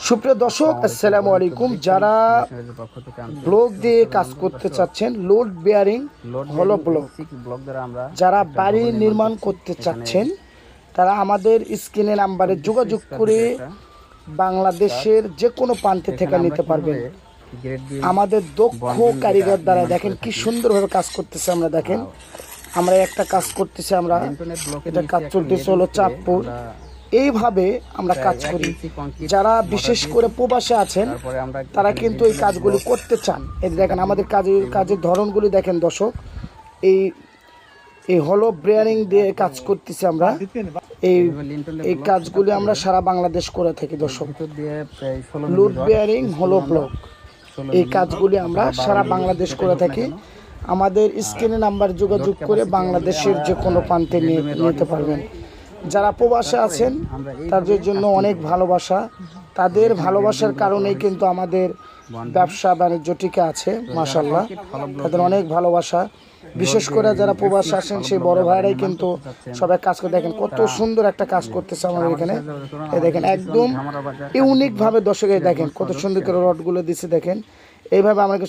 সুপ্রিয় দর্শক, আসসালামু আলাইকুম। যারা ব্লক দিয়ে কাজ করতে চাচ্ছেন, লোড বেয়ারিং হলো ব্লক, যারা বাড়ি নির্মাণ করতে চাচ্ছেন তারা আমাদের স্ক্রিনে নাম্বারে যোগাযোগ করে বাংলাদেশের যে কোনো প্রান্তে থেকে নিতে পারবেন। আমাদের দক্ষ কারিগর দ্বারা দেখেন কি সুন্দরভাবে কাজ করতেছে। আমরা দেখেন, আমরা একটা কাজ করতেছি, আমরা এটা কাজ চলতেছে হলো চাঁদপুর। এইভাবে আমরা কাজ করি। যারা বিশেষ করে প্রবাসে আছেন তারা কিন্তু এই কাজগুলি করতে চান। এই দেখেন আমাদের কাজের ধরনগুলি দেখেন দর্শক। এই হলো বেয়ারিং দিয়ে কাজ করতেছি আমরা। এই কাজগুলি আমরা সারা বাংলাদেশ করে থাকি দর্শক। লোড বেয়ারিং হলো ব্লক, এই কাজগুলি আমরা সারা বাংলাদেশ করে থাকি। আমাদের স্ক্রিনে নাম্বার যোগাযোগ করে বাংলাদেশের যে কোনো প্রান্তে নিতে পারবেন। যারা প্রবাসে আছেন তাদের জন্য অনেক ভালোবাসা। তাদের ভালোবাসার কারণেই কিন্তু আমাদের ব্যবসা বাণিজ্য টিকে আছে, মাশাআল্লাহ। তাদের অনেক ভালোবাসা। বিশেষ করে যারা প্রবাসে আসেন সেই বড় ভাইরাই কিন্তু সবাই কাজ করে। দেখেন কত সুন্দর একটা কাজ করতেছে আমাদের এখানে। এই দেখেন একদম ইউনিকভাবে দর্শক, দেখেন কত সুন্দর করে রডগুলো দিচ্ছে। দেখেন এইভাবে আমাকে